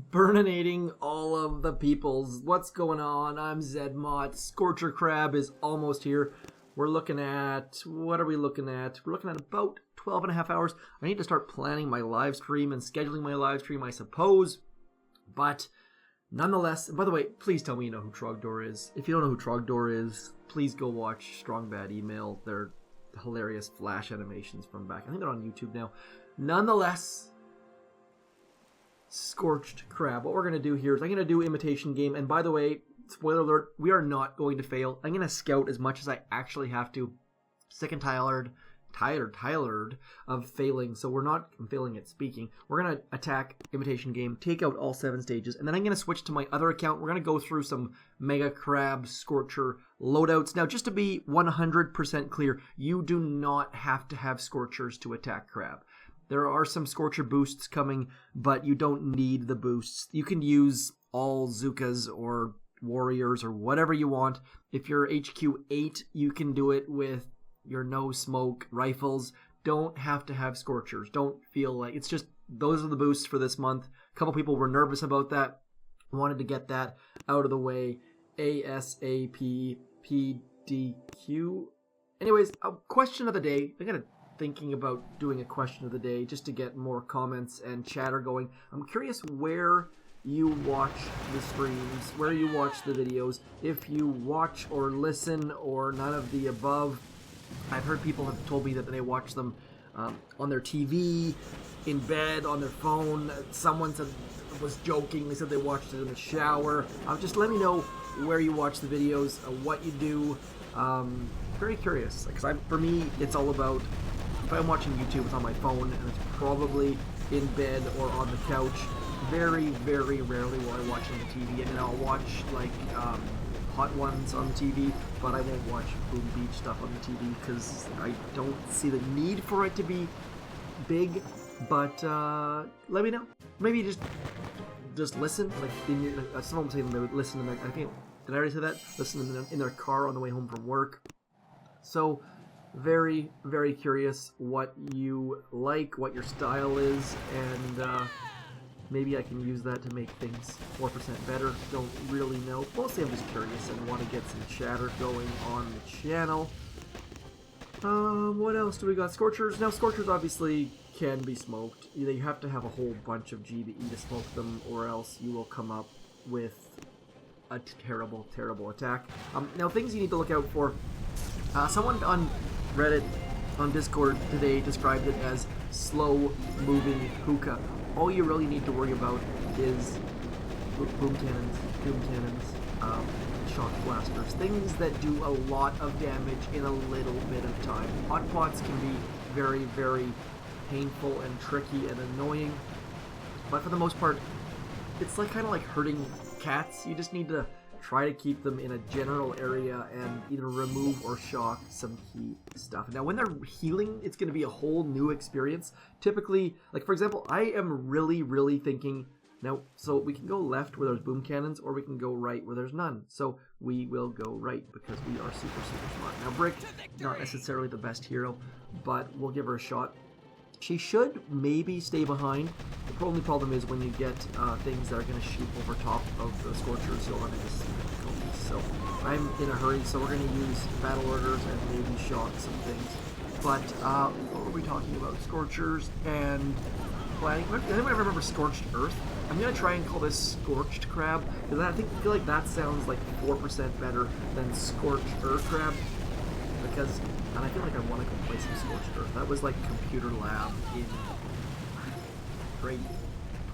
Burninating all of the peoples. What's going on? I'm zmoT. Scorcher Crab is almost here. We're looking at, what are we looking at? We're looking at about 12 and a half hours. I need to start planning my live stream and scheduling my live stream, I suppose. But nonetheless, by the way, please tell me you know who Trogdor is. If you don't know who Trogdor is, please go watch Strong Bad Email. They're hilarious Flash animations from back. I think they're on YouTube now. Nonetheless, Scorched Crab. What we're going to do here is I'm going to do Imitation Game. And by the way, spoiler alert, we are not going to fail. I'm going to scout as much as I actually have to. Sick and tired of failing. So we're not failing at speaking. We're going to attack Imitation Game, take out all 7 stages, and then I'm going to switch to my other account. We're going to go through some Mega Crab Scorcher loadouts. Now, just to be 100% clear, you do not have to have Scorchers to attack Crab. There are some Scorcher boosts coming, but you don't need the boosts. You can use all Zookas or Warriors or whatever you want. If you're HQ 8, you can do it with your no-smoke rifles. Don't have to have Scorchers. Don't feel like... It's just, those are the boosts for this month. A couple people were nervous about that. Wanted to get that out of the way. ASAP PDQ. Anyways, a question of the day. I gotta thinking about doing a question of the day just to get more comments and chatter going. I'm curious where you watch the streams, where you watch the videos, if you watch or listen or none of the above. I've heard people have told me that they watch them on their TV, in bed, on their phone. Someone said, was joking, they said they watched it in the shower. Just let me know where you watch the videos, what you do. Very curious, because for me, it's all about, if I'm watching YouTube, it's on my phone, and it's probably in bed or on the couch. Very, very rarely will I watch on the TV, and then I'll watch, like, Hot Ones on the TV, but I won't watch Boom Beach stuff on the TV, because I don't see the need for it to be big, but, let me know. Maybe just listen, like, someone was saying they would listen in their, I think, did I already say that? Listen in their car on the way home from work. So, very, very curious what you like, what your style is, and maybe I can use that to make things 4% better. Don't really know. Mostly I'm just curious and want to get some chatter going on the channel. What else do we got? Scorchers. Now, Scorchers obviously can be smoked. Either you have to have a whole bunch of GBE to smoke them, or else you will come up with a terrible, terrible attack. Now, things you need to look out for. Someone on Reddit, on Discord today, described it as slow-moving hookah. All you really need to worry about is boom cannons, shock blasters, things that do a lot of damage in a little bit of time. Hot pots can be very, very painful and tricky and annoying, but for the most part, it's like kind of like hurting cats. You just need to try to keep them in a general area and either remove or shock some key stuff. Now, when they're healing, it's going to be a whole new experience. Typically, like for example, I am really, really thinking, now, so we can go left where there's boom cannons, or we can go right where there's none. So we will go right because we are super, super smart. Now, Brick, not necessarily the best hero, but we'll give her a shot. She should maybe stay behind. The only problem is when you get things that are going to shoot over top of the Scorchers, you'll run into some difficulties. So I'm in a hurry, so we're going to use battle orders and maybe shock some things. But what were we talking about? Scorchers and planning. Does anyone ever remember Scorched Earth? I'm going to try and call this Scorched Crab, because I feel like that sounds like 4% better than Scorched Earth Crab. Because, and I feel like I want to go play some Scorched Earth. That was like computer lab in grade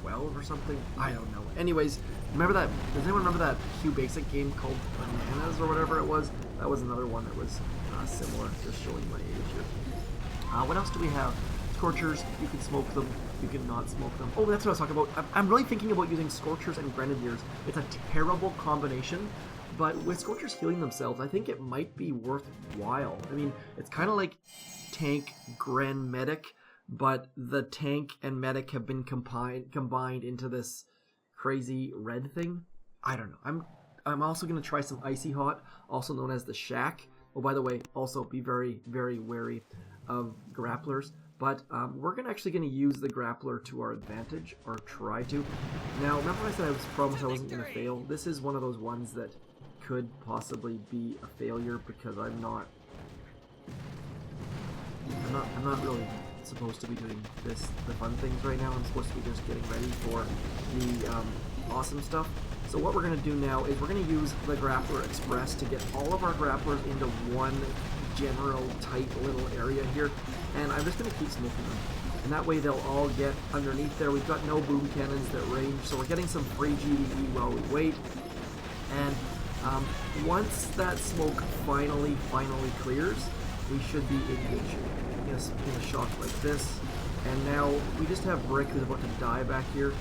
12 or something. I don't know. Anyways, remember that? Does anyone remember that Q Basic game called Bananas or whatever it was? That was another one that was similar. Just showing my age here. What else do we have? Scorchers. You can smoke them. You can not smoke them. Oh, that's what I was talking about. I'm really thinking about using Scorchers and Grenadiers. It's a terrible combination. But with Scorchers healing themselves, I think it might be worthwhile. I mean, it's kind of like tank, Gren, medic, but the tank and medic have been combined into this crazy red thing. I don't know. I'm also going to try some Icy Hot, also known as the Shack. Oh, by the way, also be very, very wary of grapplers. But we're actually going to use the grappler to our advantage, or try to. Now, remember I said I was promised I wasn't going to fail? This is one of those ones that could possibly be a failure because I'm not really supposed to be doing the fun things right now. I'm supposed to be just getting ready for the awesome stuff. So what we're going to do now is we're going to use the Grappler Express to get all of our grapplers into one general tight little area here, and I'm just going to keep smoking them. And that way they'll all get underneath there. We've got no boom cannons that range, so we're getting some free GDE while we wait. And once that smoke finally clears, we should be engaging in a shock like this. And now we just have Brick who's about to die back here.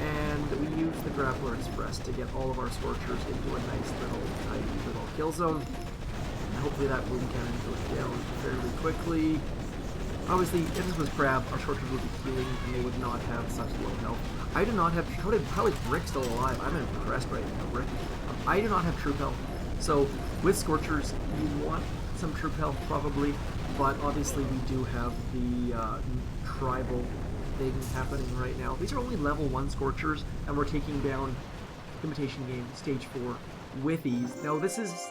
And we use the Grappler Express to get all of our Scorchers into a nice little tight little kill zone. And hopefully that boom cannon goes down fairly quickly. Obviously, if this was Crab, our Scorchers would be healing and they would not have such low health. I do not have... How is Brick still alive? I'm impressed right now, Brick. I do not have troop health. So, with Scorchers, you want some troop health probably, but obviously we do have the tribal thing happening right now. These are only level 1 Scorchers, and we're taking down Imitation Game Stage 4 with ease. Now this is,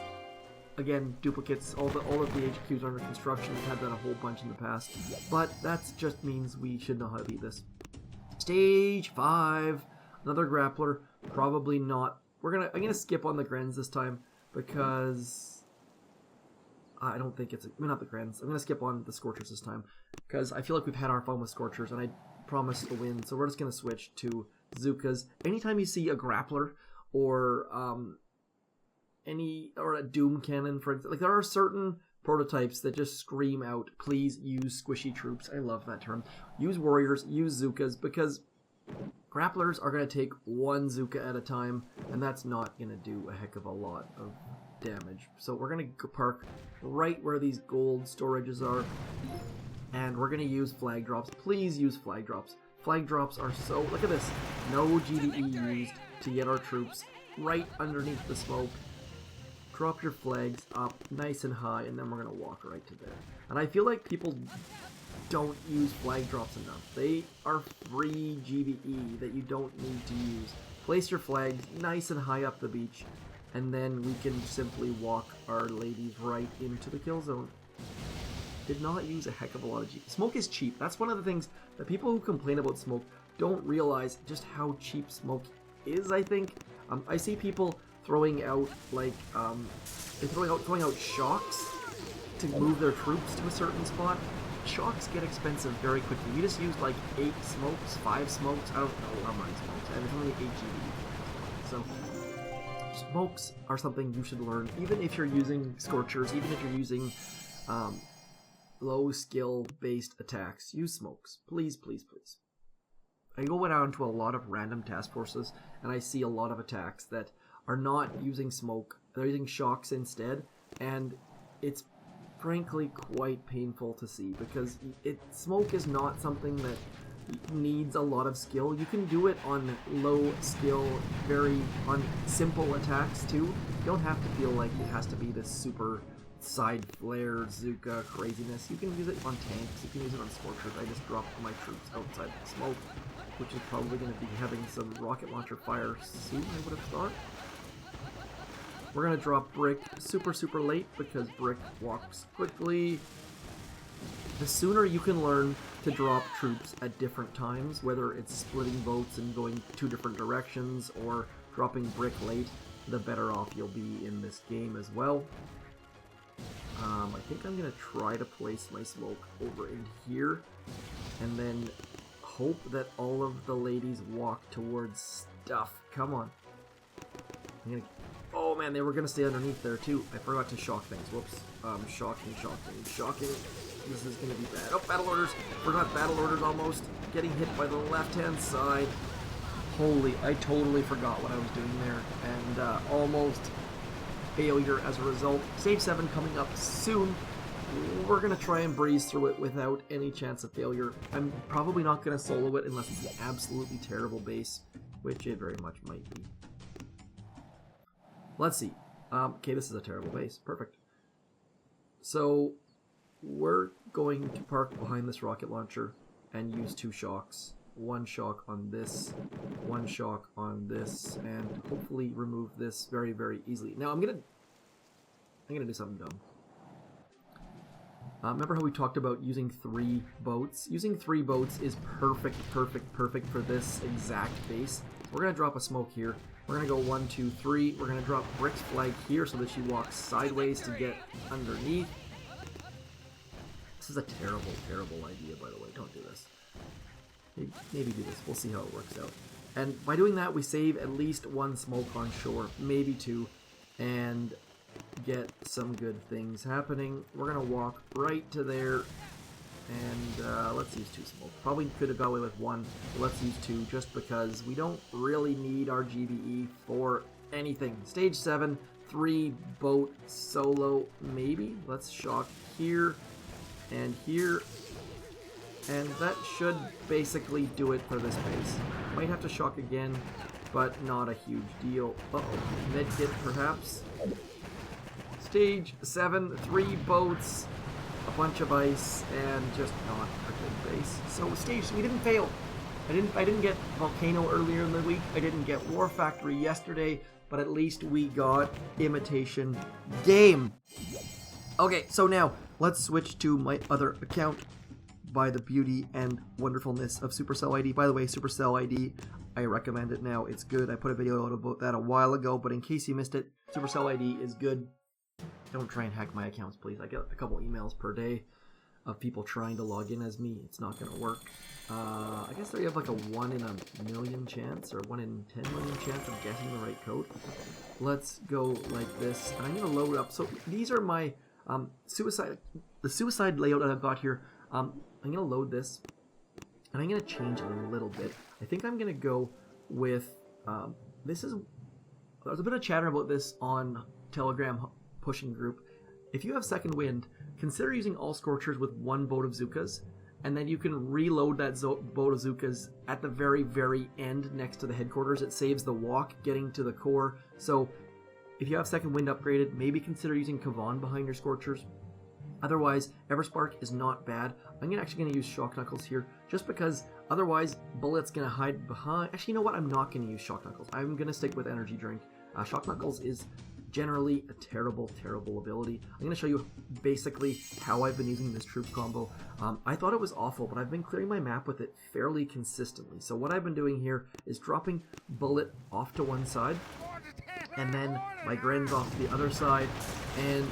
again, duplicates. All of the HQs are under construction. We've had that a whole bunch in the past, but that just means we should know how to beat this. Stage 5, another grappler. Probably not. I'm gonna skip on the Grens this time because I don't think it's not the Grens. I'm gonna skip on the Scorchers this time because I feel like we've had our fun with Scorchers and I promised a win. So we're just gonna switch to Zookas. Anytime you see a grappler or a doom cannon, for example, like there are certain prototypes that just scream out, please use squishy troops. I love that term. Use warriors, use Zookas, because grapplers are going to take one Zooka at a time, and that's not going to do a heck of a lot of damage. So we're going to park right where these gold storages are, and we're going to use flag drops. Please use flag drops. Flag drops are so... Look at this. No GDE used to get our troops right underneath the smoke. Drop your flags up nice and high, and then we're going to walk right to there. And I feel like people don't use flag drops enough. They are free GBE that you don't need to use. Place your flags nice and high up the beach, and then we can simply walk our ladies right into the kill zone. Did not use a heck of a lot of GBE. Smoke is cheap. That's one of the things that people who complain about smoke don't realize just how cheap smoke is, I think. I see people throwing out, like, throwing out shocks to move their troops to a certain spot. Shocks get expensive very quickly. We just used like 8 smokes, 5 smokes, I don't know how many smokes, and it's only 8 GBE. So, smokes are something you should learn, even if you're using Scorchers, even if you're using low skill based attacks. Use smokes. Please, please, please. I go down to a lot of random task forces, and I see a lot of attacks that are not using smoke, they're using shocks instead, and it's frankly quite painful to see because smoke is not something that needs a lot of skill. You can do it on low skill, on simple attacks too. You don't have to feel like it has to be this super side flare Zooka craziness. You can use it on tanks, you can use it on Scorchers. I just dropped my troops outside the smoke, which is probably going to be having some rocket launcher fire soon, I would have thought. We're going to drop Brick super late because Brick walks quickly. The sooner you can learn to drop troops at different times, whether it's splitting boats and going 2 different directions or dropping Brick late, the better off you'll be in this game as well. I think I'm going to try to place my smoke over in here and then hope that all of the ladies walk towards stuff. Come on. Oh man, they were going to stay underneath there too. I forgot to shock things. Whoops. Shocking. This is going to be bad. Oh, battle orders. Forgot battle orders almost. Getting hit by the left-hand side. Holy, I totally forgot what I was doing there. And almost failure as a result. Save 7 coming up soon. We're going to try and breeze through it without any chance of failure. I'm probably not going to solo it unless it's an absolutely terrible base, which it very much might be. Let's see. Okay, this is a terrible base. Perfect. So, we're going to park behind this rocket launcher and use 2 shocks. 1 shock on this, 1 shock on this, and hopefully remove this very, very easily. Now I'm gonna do something dumb. Remember how we talked about using 3 boats? Using 3 boats is perfect for this exact base. We're gonna drop a smoke here. We're gonna go 1, 2, 3. We're gonna drop Brick's flag here so that she walks sideways to get underneath. This is a terrible, terrible idea, by the way. Don't do this. Maybe do this. We'll see how it works out. And by doing that, we save at least 1 smoke on shore, maybe 2, and get some good things happening. We're going to walk right to there, and let's use 2 smoke. Probably could have got away with 1, but let's use 2 just because we don't really need our GBE for anything. Stage 7, 3 boat solo, maybe. Let's shock here and here. And that should basically do it for this base. Might have to shock again, but not a huge deal. Uh-oh, medkit perhaps. Stage 7, 3 boats, a bunch of ice, and just not a good base. So we didn't fail. I didn't get Volcano earlier in the week. I didn't get War Factory yesterday, but at least we got Imitation Game. Okay, so now let's switch to my other account. By the beauty and wonderfulness of Supercell ID. By the way, Supercell ID, I recommend it now. It's good. I put a video out about that a while ago, but in case you missed it, Supercell ID is good. Don't try and hack my accounts, please. I get a couple emails per day of people trying to log in as me. It's not going to work. I guess there you have like a 1 in a million chance, or 1 in 10 million chance of guessing the right code. Let's go like this, and I'm going to load up. So these are my the suicide layout that I've got here. I'm going to load this, and I'm going to change it a little bit. I think I'm going to go with, there's a bit of chatter about this on Telegram pushing group. If you have second wind, consider using all Scorchers with 1 boat of Zookas, and then you can reload that boat of Zookas at the very, very end next to the headquarters. It saves the walk getting to the core. So if you have second wind upgraded, maybe consider using Kavan behind your Scorchers. Otherwise, Everspark is not bad. I'm actually going to use Shock Knuckles here, just because otherwise Bullet's going to hide behind. Actually, you know what? I'm not going to use Shock Knuckles. I'm going to stick with Energy Drink. Shock Knuckles is generally a terrible, terrible ability. I'm going to show you basically how I've been using this troop combo. I thought it was awful, but I've been clearing my map with it fairly consistently. So what I've been doing here is dropping Bullet off to one side, and then my Gren's off to the other side, and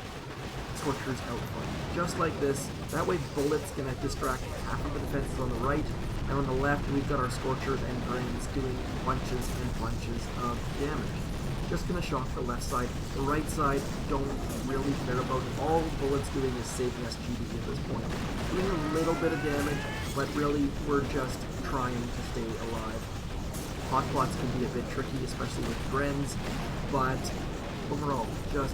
Scorchers out front. Just like this. That way Bullet's going to distract half of the defenses on the right, and on the left we've got our Scorchers and Grens doing bunches and bunches of damage. Just going to shock the left side. The right side, don't really care about. All Bullet's doing is saving us GBE at this point. Doing a little bit of damage, but really we're just trying to stay alive. Hotpots can be a bit tricky, especially with Grens, but overall, just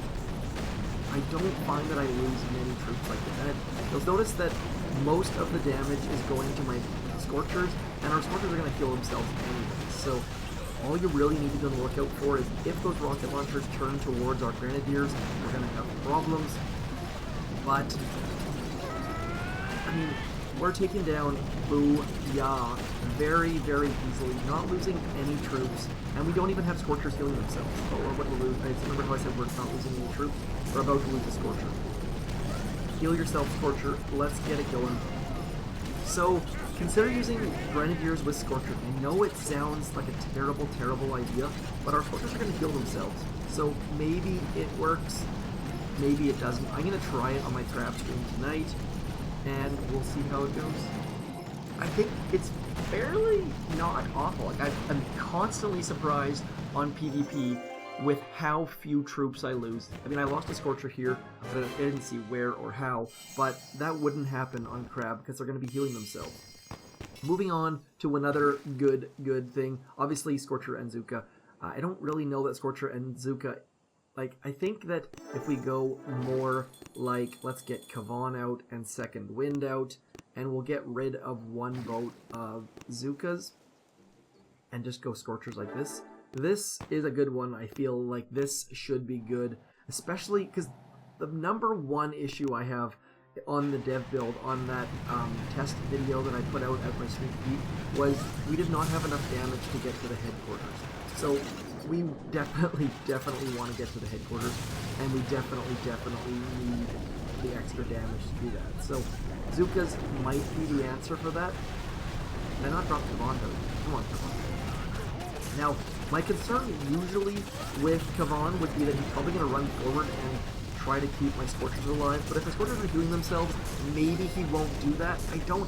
I don't find that I lose many troops like that. And you'll notice that most of the damage is going to my Scorchers, and our Scorchers are going to kill themselves anyway. So all you really need to be on the lookout for is if those rocket launchers turn towards our grenadiers, we're going to have problems. But, I mean, we're taking down Booyah very, very easily, not losing any troops, and we don't even have Scorchers healing themselves. But we're about to lose. Remember how I said we're not losing any troops? We're about to lose a Scorcher. Heal yourself, Scorcher. Let's get it going. So, consider using Grenadiers with Scorcher. I know it sounds like a terrible, terrible idea, but our Scorchers are going to heal themselves. So maybe it works, maybe it doesn't. I'm going to try it on my trap stream tonight, and we'll see how it goes. I think it's fairly not awful. Like I'm constantly surprised on PvP with how few troops I lose. I mean, I lost a Scorcher here, but I didn't see where or how, but that wouldn't happen on Crab because they're going to be healing themselves. Moving on to another good thing. Obviously, Scorcher and Zooka. I don't really know that Scorcher and Zooka... Like, I think that if we go more like, let's get Kavan out and Second Wind out, and we'll get rid of 1 boat of Zookas, and just go Scorchers like this. This is a good one. I feel like this should be good, especially because the number 1 issue I have on the dev build, on that test video that I put out at my sneak peek, was we did not have enough damage to get to the headquarters. So we definitely want to get to the headquarters, and we definitely need the extra damage to do that. So Zookas might be the answer for that. Did I not drop Kavan though? Come on, Kavan. Now, my concern usually with Kavan would be that he's probably going to run forward and try to keep my Scorchers alive, but if the Scorchers are healing themselves, maybe he won't do that. I don't,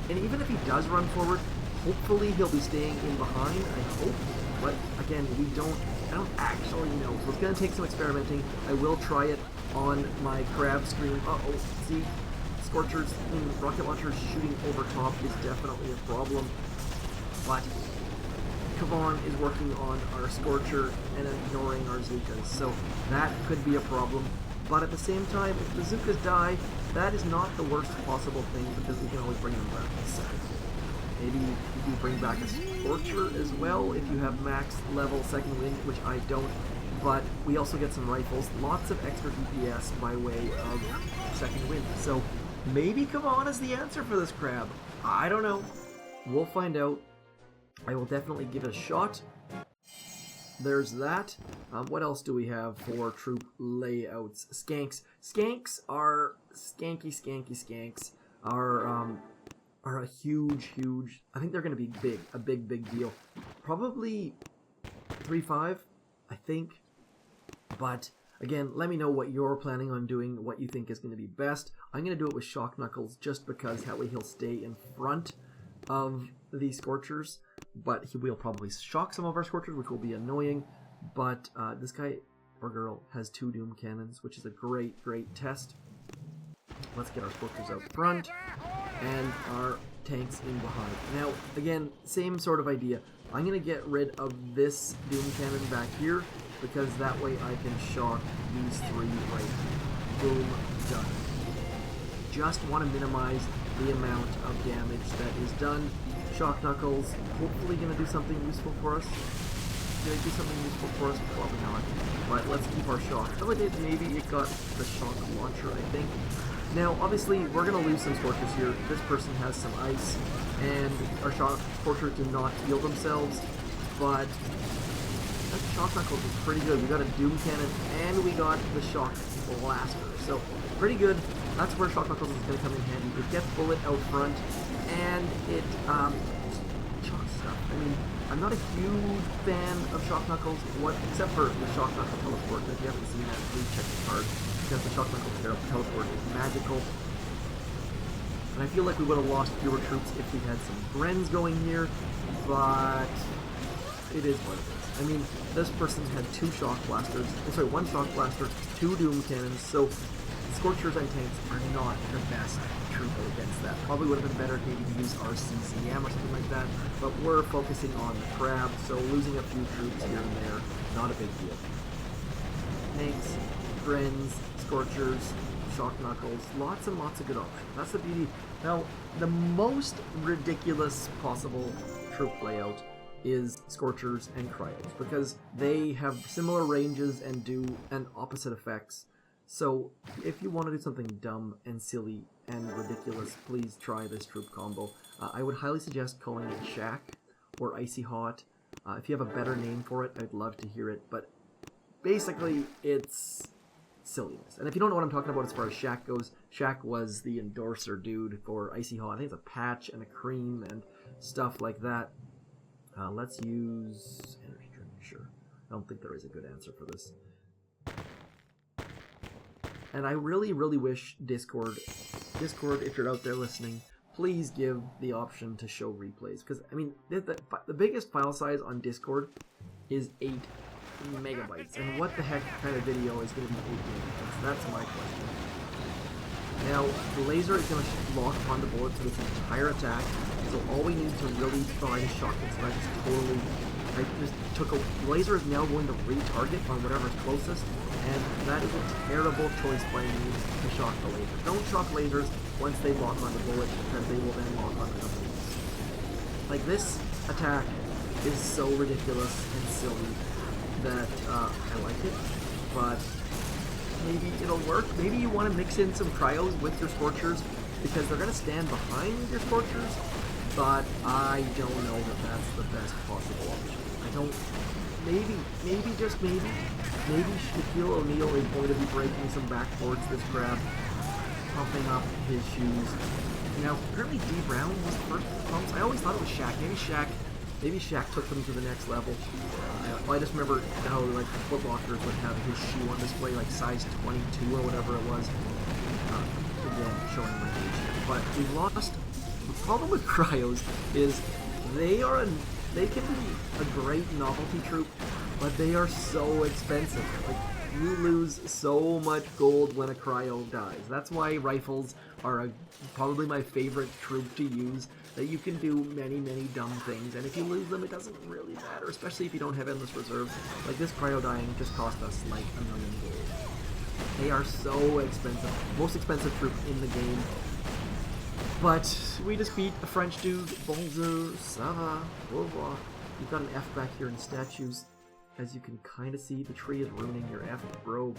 and even if he does run forward, hopefully he'll be staying in behind, I hope, but again, I don't actually know, so it's going to take some experimenting. I will try it on my crab screen. Uh-oh, see, Scorchers, rocket launchers shooting over top is definitely a problem, but Kavan is working on our Scorcher and ignoring our Zookas, so that could be a problem. But at the same time, if the Zookas die, that is not the worst possible thing, because we can always bring them back in a second. Maybe you can bring back a Scorcher as well if you have max level second wind, which I don't. But we also get some rifles, lots of extra DPS by way of second wind. So maybe Kavan is the answer for this crab. I don't know. We'll find out. I will definitely give it a shot. There's that. What else do we have for troop layouts? Skanks. Skanks are skanks are a huge. I think they're going to be big, a big deal. Probably 3-5, I think. But again, let me know what you're planning on doing, what you think is going to be best. I'm going to do it with Shock Knuckles just because that way he'll stay in front of the Scorchers. But he will probably shock some of our Scorchers, which will be annoying. But this guy or girl has 2 Doom Cannons, which is a great test. Let's get our Scorchers out front and our tanks in behind. Now, again, same sort of idea. I'm going to get rid of this Doom Cannon back here, because that way I can shock these 3 right here. Boom, done. Just want to minimize the amount of damage that is done. Shock Knuckles, hopefully going to do something useful for us. Did it do something useful for us? Probably not. But let's keep our shock. Oh, it did. Maybe it got the shock launcher, I think. Now, obviously, we're going to lose some Scorchers here. This person has some ice, and our Scorchers do not heal themselves. But that Shock Knuckles is pretty good. We got a Doom Cannon, and we got the Shock Blaster. So, pretty good. That's where Shock Knuckles is going to come in handy. It gets bullet out front, and it shocks stuff. I mean, I'm not a huge fan of Shock Knuckles, except for the Shock Knuckle teleport. If you haven't seen that, please check the card, because the Shock Knuckle teleport is magical. And I feel like we would have lost fewer troops if we had some Grens going here, but it is what it is. I mean, this person had 2 Shock Blasters, sorry, 1 Shock Blaster, 2 Doom Cannons, so Scorchers and tanks are not the best troop against that. Probably would have been better maybe to use our CCM or something like that, but we're focusing on the crab, so losing a few troops here and there, not a big deal. Tanks, Grens, Scorchers, Shock Knuckles, lots and lots of good options. That's the beauty. Now, the most ridiculous possible troop layout is Scorchers and Cryos, because they have similar ranges and do opposite effects. So, if you want to do something dumb and silly and ridiculous, please try this troop combo. I would highly suggest calling it Shack or Icy Hot. If you have a better name for it, I'd love to hear it, but basically, it's silliness. And if you don't know what I'm talking about as far as Shack goes, Shack was the endorser dude for Icy Hot. I think it's a patch and a cream and stuff like that. Let's use energy drink, sure. I don't think there is a good answer for this. And I really wish Discord, if you're out there listening, please give the option to show replays. Because, I mean, the biggest file size on Discord is 8 megabytes. And what the heck kind of video is going to be 8 megabytes? That's my question. Now, the laser is going to lock on the bullet to its entire attack. So all we need to really try to shock it. So I just totally... The laser is now going to retarget on whatever's closest, and that is a terrible choice by me to shock the laser. Don't shock lasers once they lock on the bullet, because they will then lock on the bullets. Like, this attack is so ridiculous and silly that I like it, but maybe it'll work. Maybe you want to mix in some cryos with your Scorchers, because they're going to stand behind your Scorchers, but I don't know that that's the best possible option. I don't, maybe, just maybe Shaquille O'Neal is going to be breaking some back towards this crab, pumping up his shoes. Now, apparently D. Brown was the first with the pumps. I always thought it was Shaq. Maybe Shaq took them to the next level. I just remember how, like, Foot Lockers would have his shoe on display, like size 22 or whatever it was. Again, showing my age here. But we lost. The problem with cryos is they can be a great novelty troop, but they are so expensive. Like, you lose so much gold when a cryo dies. That's why rifles are probably my favorite troop to use, that you can do many, many dumb things, and if you lose them, it doesn't really matter, especially if you don't have endless reserves. Like, this cryo dying just cost us like 1 million gold. They are so expensive. Most expensive troop in the game. But we just beat a French dude. Bonjour, ça va, au revoir. You've got an F back here in statues. As you can kind of see, the tree is ruining your F, bro.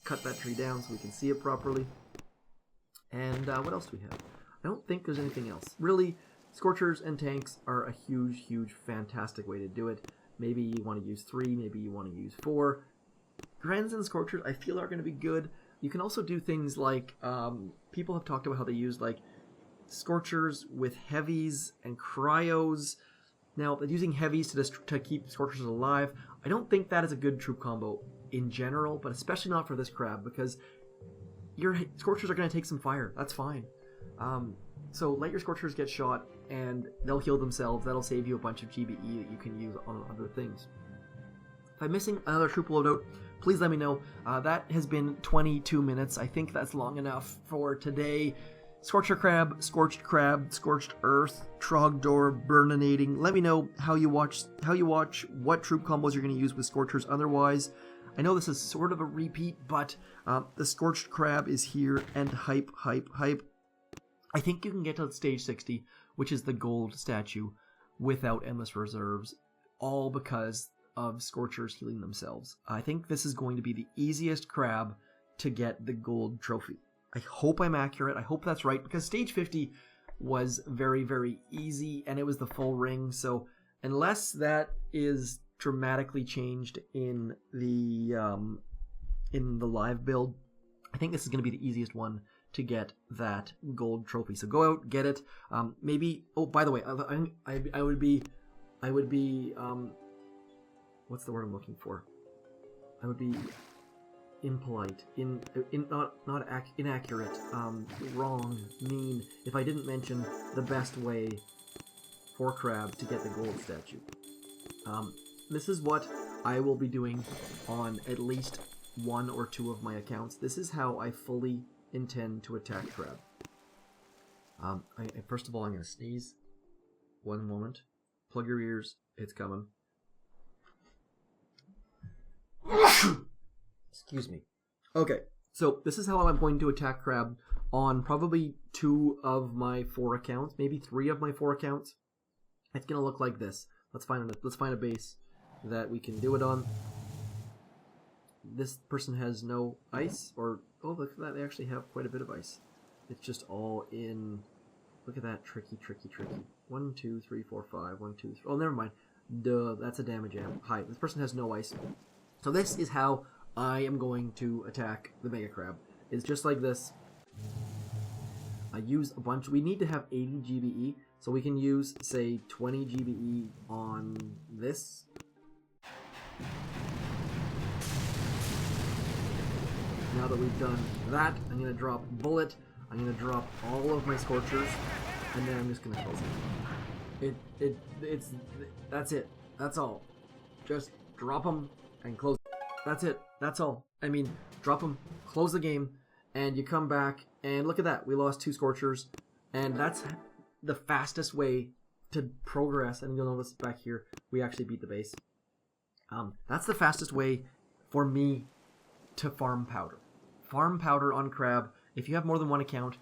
Cut that tree down so we can see it properly. And what else do we have? I don't think there's anything else. Really, Scorchers and tanks are a huge, huge, fantastic way to do it. Maybe you want to use 3, maybe you want to use 4. Grens and Scorchers, I feel, are going to be good. You can also do things like, people have talked about how they use, like, Scorchers with heavies and cryos. Now, using heavies to keep Scorchers alive, I don't think that is a good troop combo in general, but especially not for this crab, because your Scorchers are going to take some fire. That's fine. So let your Scorchers get shot, and they'll heal themselves. That'll save you a bunch of GBE that you can use on other things. If I'm missing another troop loadout, please let me know. That has been 22 minutes. I think that's long enough for today. Scorcher Crab, Scorched Crab, Scorched Earth, Trogdor, Burninating. Let me know how you watch what troop combos you're going to use with Scorchers otherwise. I know this is sort of a repeat, but the Scorched Crab is here, and hype. I think you can get to stage 60, which is the gold statue, without endless reserves, all because of Scorchers healing themselves. I think this is going to be the easiest crab to get the gold trophy. I hope I'm accurate. I hope that's right, because stage 50 was very, very easy, and it was the full ring. So unless that is dramatically changed in the live build, I think this is going to be the easiest one to get that gold trophy. So go out, get it. Maybe. Oh, by the way, I would be. What's the word I'm looking for? I would be impolite, inaccurate, wrong, mean, if I didn't mention the best way for Crab to get the gold statue. This is what I will be doing on at least 1 or 2 of my accounts. This is how I fully intend to attack Crab. First of all, I'm going to sneeze. One moment. Plug your ears. It's coming. Excuse me. Okay, so this is how I'm going to attack Crab on probably 2 of my 4 accounts, maybe 3 of my 4 accounts. It's gonna look like this. Let's find a base that we can do it on. This person has no ice, or oh, look at that, they actually have quite a bit of ice. It's just all in. Look at that, tricky. 1, 2, 3, 4, 5. 1, 2, 3. Oh, never mind. Duh, that's a damage amp. Hi, this person has no ice. So this is how I am going to attack the Mega Crab. It's just like this. I use a bunch. We need to have 80 GBE, so we can use, say, 20 GBE on this. Now that we've done that, I'm going to drop Bullet. I'm going to drop all of my Scorchers, and then I'm just going to close it. That's it. That's all. Just drop them and close. That's it. That's all. I mean, drop them, close the game, and you come back, and look at that. We lost 2 Scorchers, and that's the fastest way to progress. And you'll notice back here, we actually beat the base. That's the fastest way for me to farm powder. Farm powder on Crab. If you have more than 1 account,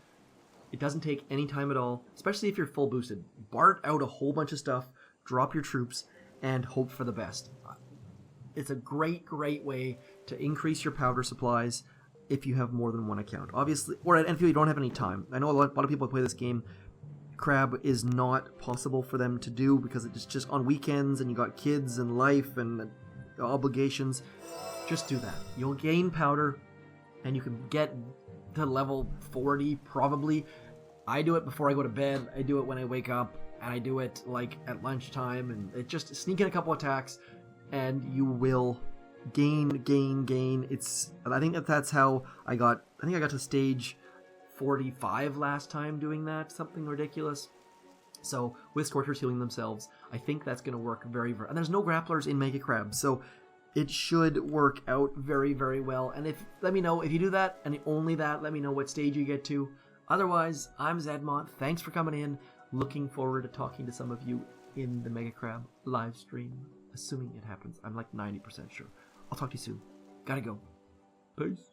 it doesn't take any time at all, especially if you're full boosted. Bart out a whole bunch of stuff, drop your troops, and hope for the best. It's a great way to increase your powder supplies. if you have more than one account. Obviously, and if you don't have any time. I know a lot of people play this game. Crab is not possible for them to do because it's just on weekends and you got kids and life and obligations. Just do that. You'll gain powder and you can get to level 40 probably. I do it before I go to bed. I do it when I wake up, and I do it like at lunchtime, and it just sneak in a couple attacks and you will gain. I think that's how I got to stage 45 last time doing that, something ridiculous. So with Scorchers healing themselves, I think that's going to work very, very... And there's no grapplers in Mega Crab, so it should work out very, very well. And let me know if you do that, and only that, let me know what stage you get to. Otherwise, I'm zmoT. Thanks for coming in. Looking forward to talking to some of you in the Mega Crab live stream, assuming it happens. I'm like 90% sure. I'll talk to you soon. Gotta go. Peace.